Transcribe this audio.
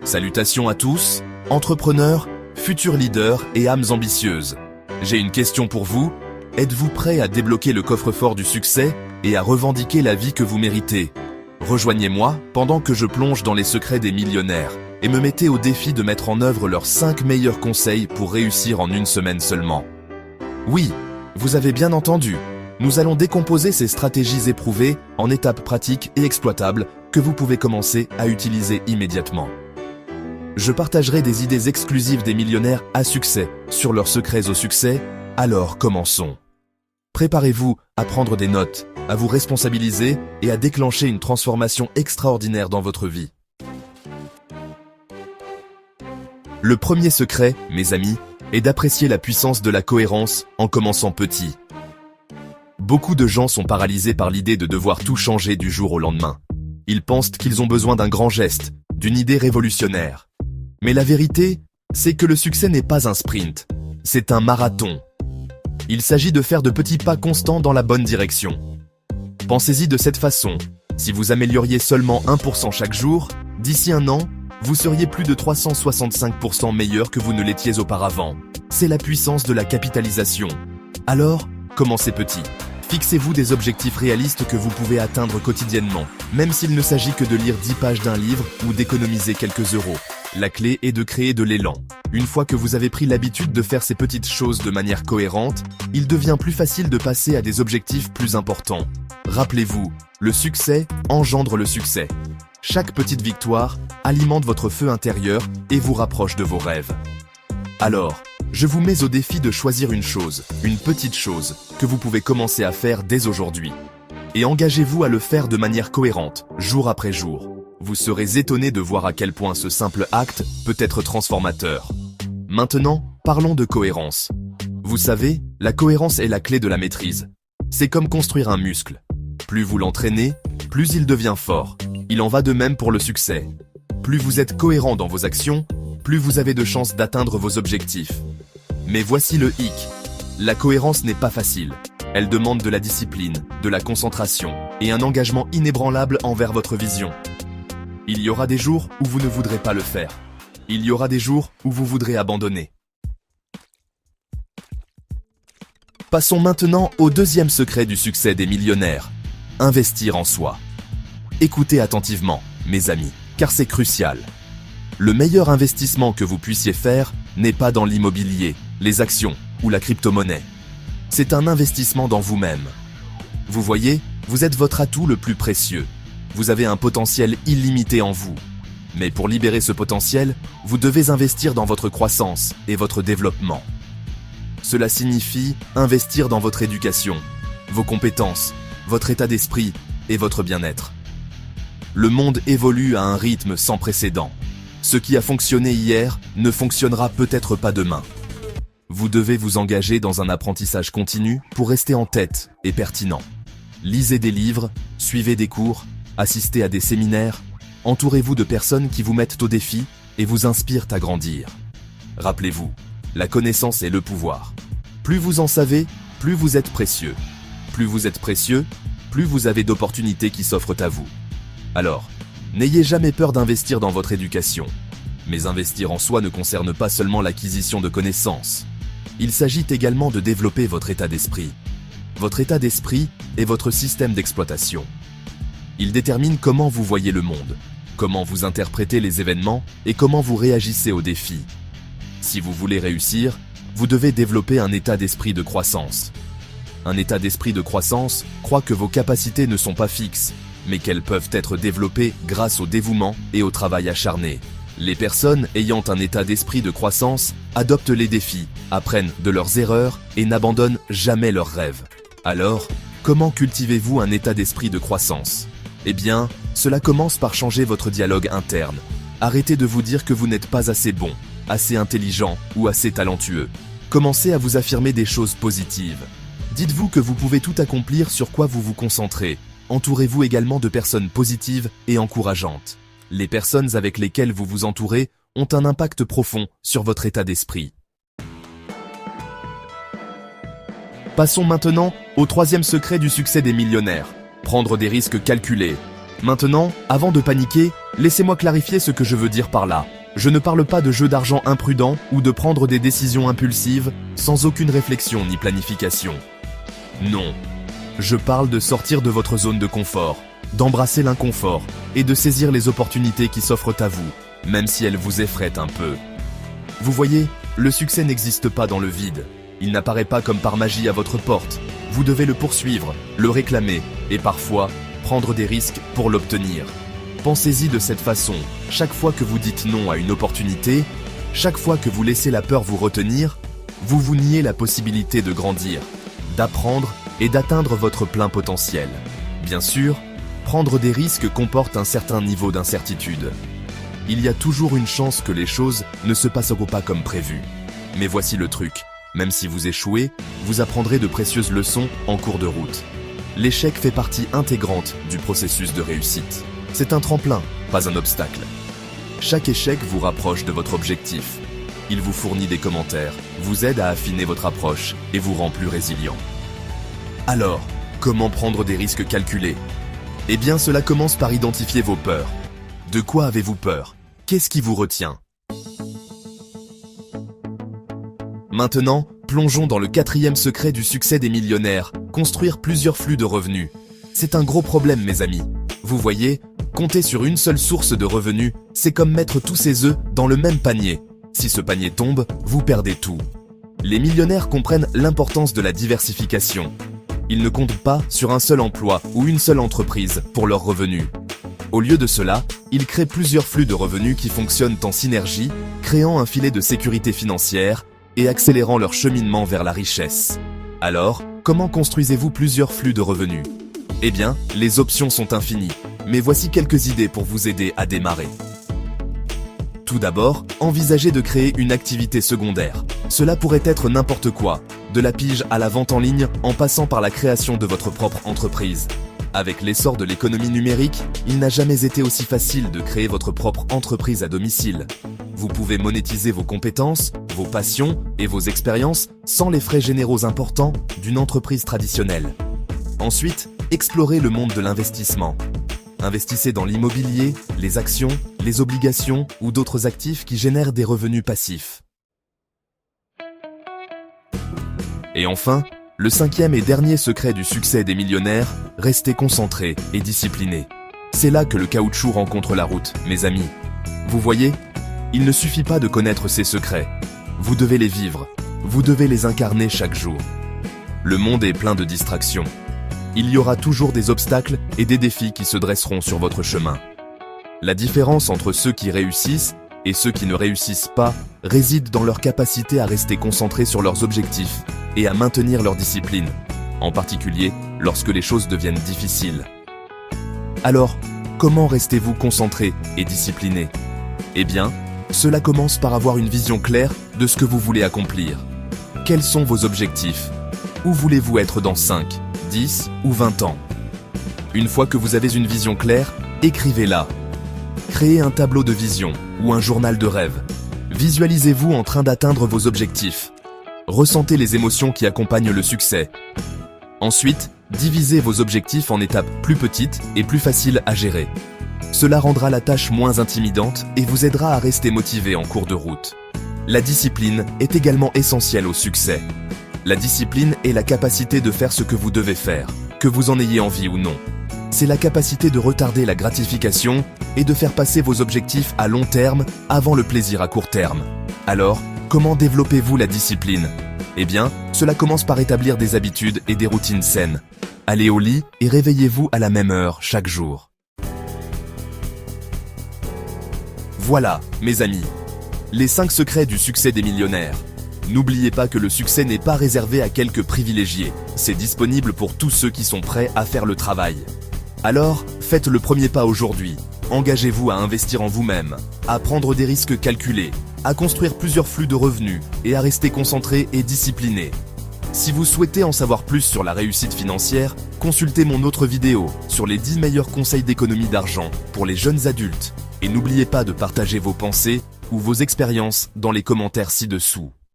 Salutations à tous, entrepreneurs, futurs leaders et âmes ambitieuses. J'ai une question pour vous. Êtes-vous prêt à débloquer le coffre-fort du succès et à revendiquer la vie que vous méritez? Rejoignez-moi pendant que je plonge dans les secrets des millionnaires et me mettez au défi de mettre en œuvre leurs 5 meilleurs conseils pour réussir en une semaine seulement. Oui, vous avez bien entendu. Nous allons décomposer ces stratégies éprouvées en étapes pratiques et exploitables que vous pouvez commencer à utiliser immédiatement. Je partagerai des idées exclusives des millionnaires à succès sur leurs secrets au succès, alors commençons. Préparez-vous à prendre des notes, à vous responsabiliser et à déclencher une transformation extraordinaire dans votre vie. Le premier secret, mes amis, est d'apprécier la puissance de la cohérence en commençant petit. Beaucoup de gens sont paralysés par l'idée de devoir tout changer du jour au lendemain. Ils pensent qu'ils ont besoin d'un grand geste, d'une idée révolutionnaire. Mais la vérité, c'est que le succès n'est pas un sprint, c'est un marathon. Il s'agit de faire de petits pas constants dans la bonne direction. Pensez-y de cette façon, si vous amélioriez seulement 1% chaque jour, d'ici un an, vous seriez plus de 365% meilleur que vous ne l'étiez auparavant. C'est la puissance de la capitalisation. Alors, commencez petit. Fixez-vous des objectifs réalistes que vous pouvez atteindre quotidiennement, même s'il ne s'agit que de lire 10 pages d'un livre ou d'économiser quelques euros. La clé est de créer de l'élan. Une fois que vous avez pris l'habitude de faire ces petites choses de manière cohérente, il devient plus facile de passer à des objectifs plus importants. Rappelez-vous, le succès engendre le succès. Chaque petite victoire alimente votre feu intérieur et vous rapproche de vos rêves. Alors, je vous mets au défi de choisir une petite chose, que vous pouvez commencer à faire dès aujourd'hui. Et engagez-vous à le faire de manière cohérente, jour après jour. Vous serez étonné de voir à quel point ce simple acte peut être transformateur. Maintenant, parlons de cohérence. Vous savez, la cohérence est la clé de la maîtrise. C'est comme construire un muscle. Plus vous l'entraînez, plus il devient fort. Il en va de même pour le succès. Plus vous êtes cohérent dans vos actions, plus vous avez de chances d'atteindre vos objectifs. Mais voici le hic. La cohérence n'est pas facile. Elle demande de la discipline, de la concentration et un engagement inébranlable envers votre vision. Il y aura des jours où vous ne voudrez pas le faire. Il y aura des jours où vous voudrez abandonner. Passons maintenant au deuxième secret du succès des millionnaires. Investir en soi. Écoutez attentivement, mes amis, car c'est crucial. Le meilleur investissement que vous puissiez faire n'est pas dans l'immobilier, les actions ou la crypto-monnaie. C'est un investissement dans vous-même. Vous voyez, vous êtes votre atout le plus précieux. Vous avez un potentiel illimité en vous. Mais pour libérer ce potentiel, vous devez investir dans votre croissance et votre développement. Cela signifie investir dans votre éducation, vos compétences, votre état d'esprit et votre bien-être. Le monde évolue à un rythme sans précédent. Ce qui a fonctionné hier ne fonctionnera peut-être pas demain. Vous devez vous engager dans un apprentissage continu pour rester en tête et pertinent. Lisez des livres, suivez des cours, assistez à des séminaires, entourez-vous de personnes qui vous mettent au défi et vous inspirent à grandir. Rappelez-vous, la connaissance est le pouvoir. Plus vous en savez, plus vous êtes précieux. Plus vous êtes précieux, plus vous avez d'opportunités qui s'offrent à vous. Alors, n'ayez jamais peur d'investir dans votre éducation. Mais investir en soi ne concerne pas seulement l'acquisition de connaissances. Il s'agit également de développer votre état d'esprit. Votre état d'esprit est votre système d'exploitation. Il détermine comment vous voyez le monde, comment vous interprétez les événements et comment vous réagissez aux défis. Si vous voulez réussir, vous devez développer un état d'esprit de croissance. Un état d'esprit de croissance croit que vos capacités ne sont pas fixes, mais qu'elles peuvent être développées grâce au dévouement et au travail acharné. Les personnes ayant un état d'esprit de croissance adoptent les défis, apprennent de leurs erreurs et n'abandonnent jamais leurs rêves. Alors, comment cultivez-vous un état d'esprit de croissance ? Eh bien, cela commence par changer votre dialogue interne. Arrêtez de vous dire que vous n'êtes pas assez bon, assez intelligent ou assez talentueux. Commencez à vous affirmer des choses positives. Dites-vous que vous pouvez tout accomplir sur quoi vous vous concentrez. Entourez-vous également de personnes positives et encourageantes. Les personnes avec lesquelles vous vous entourez ont un impact profond sur votre état d'esprit. Passons maintenant au troisième secret du succès des millionnaires. Prendre des risques calculés. Maintenant, avant de paniquer, laissez-moi clarifier ce que je veux dire par là. Je ne parle pas de jeux d'argent imprudents ou de prendre des décisions impulsives sans aucune réflexion ni planification. Non. Je parle de sortir de votre zone de confort, d'embrasser l'inconfort et de saisir les opportunités qui s'offrent à vous, même si elles vous effraient un peu. Vous voyez, le succès n'existe pas dans le vide. Il n'apparaît pas comme par magie à votre porte. Vous devez le poursuivre, le réclamer et parfois prendre des risques pour l'obtenir. Pensez-y de cette façon, chaque fois que vous dites non à une opportunité, chaque fois que vous laissez la peur vous retenir, vous vous niez la possibilité de grandir, d'apprendre et d'atteindre votre plein potentiel. Bien sûr, prendre des risques comporte un certain niveau d'incertitude. Il y a toujours une chance que les choses ne se passeront pas comme prévu. Mais voici le truc, même si vous échouez, vous apprendrez de précieuses leçons en cours de route. L'échec fait partie intégrante du processus de réussite. C'est un tremplin, pas un obstacle. Chaque échec vous rapproche de votre objectif. Il vous fournit des commentaires, vous aide à affiner votre approche et vous rend plus résilient. Alors, comment prendre des risques calculés? Eh bien, cela commence par identifier vos peurs. De quoi avez-vous peur? Qu'est-ce qui vous retient? Maintenant, plongeons dans le 4e secret du succès des millionnaires, construire plusieurs flux de revenus. C'est un gros problème, mes amis. Vous voyez, compter sur une seule source de revenus, c'est comme mettre tous ses œufs dans le même panier. Si ce panier tombe, vous perdez tout. Les millionnaires comprennent l'importance de la diversification. Ils ne comptent pas sur un seul emploi ou une seule entreprise pour leurs revenus. Au lieu de cela, ils créent plusieurs flux de revenus qui fonctionnent en synergie, créant un filet de sécurité financière et accélérant leur cheminement vers la richesse. Alors, comment construisez-vous plusieurs flux de revenus? Eh bien, les options sont infinies, mais voici quelques idées pour vous aider à démarrer. Tout d'abord, envisagez de créer une activité secondaire. Cela pourrait être n'importe quoi, de la pige à la vente en ligne en passant par la création de votre propre entreprise. Avec l'essor de l'économie numérique, il n'a jamais été aussi facile de créer votre propre entreprise à domicile. Vous pouvez monétiser vos compétences, vos passions et vos expériences sans les frais généraux importants d'une entreprise traditionnelle. Ensuite, explorez le monde de l'investissement. Investissez dans l'immobilier, les actions, les obligations ou d'autres actifs qui génèrent des revenus passifs. Et enfin, le 5e et dernier secret du succès des millionnaires, restez concentrés et disciplinés. C'est là que le caoutchouc rencontre la route, mes amis. Vous voyez, il ne suffit pas de connaître ces secrets. Vous devez les vivre, vous devez les incarner chaque jour. Le monde est plein de distractions. Il y aura toujours des obstacles et des défis qui se dresseront sur votre chemin. La différence entre ceux qui réussissent et ceux qui ne réussissent pas réside dans leur capacité à rester concentrés sur leurs objectifs et à maintenir leur discipline, en particulier lorsque les choses deviennent difficiles. Alors, comment restez-vous concentré et discipliné? Eh bien, cela commence par avoir une vision claire de ce que vous voulez accomplir. Quels sont vos objectifs? Où voulez-vous être dans 5, 10 ou 20 ans? Une fois que vous avez une vision claire, écrivez-la. Créez un tableau de vision ou un journal de rêve. Visualisez-vous en train d'atteindre vos objectifs. Ressentez les émotions qui accompagnent le succès. Ensuite, divisez vos objectifs en étapes plus petites et plus faciles à gérer. Cela rendra la tâche moins intimidante et vous aidera à rester motivé en cours de route. La discipline est également essentielle au succès. La discipline est la capacité de faire ce que vous devez faire, que vous en ayez envie ou non. C'est la capacité de retarder la gratification et de faire passer vos objectifs à long terme avant le plaisir à court terme. Alors, comment développez-vous la discipline? Eh bien, cela commence par établir des habitudes et des routines saines. Allez au lit et réveillez-vous à la même heure chaque jour. Voilà, mes amis, les 5 secrets du succès des millionnaires. N'oubliez pas que le succès n'est pas réservé à quelques privilégiés. C'est disponible pour tous ceux qui sont prêts à faire le travail. Alors, faites le premier pas aujourd'hui. Engagez-vous à investir en vous-même, à prendre des risques calculés, à construire plusieurs flux de revenus et à rester concentré et discipliné. Si vous souhaitez en savoir plus sur la réussite financière, consultez mon autre vidéo sur les 10 meilleurs conseils d'économie d'argent pour les jeunes adultes. Et n'oubliez pas de partager vos pensées ou vos expériences dans les commentaires ci-dessous.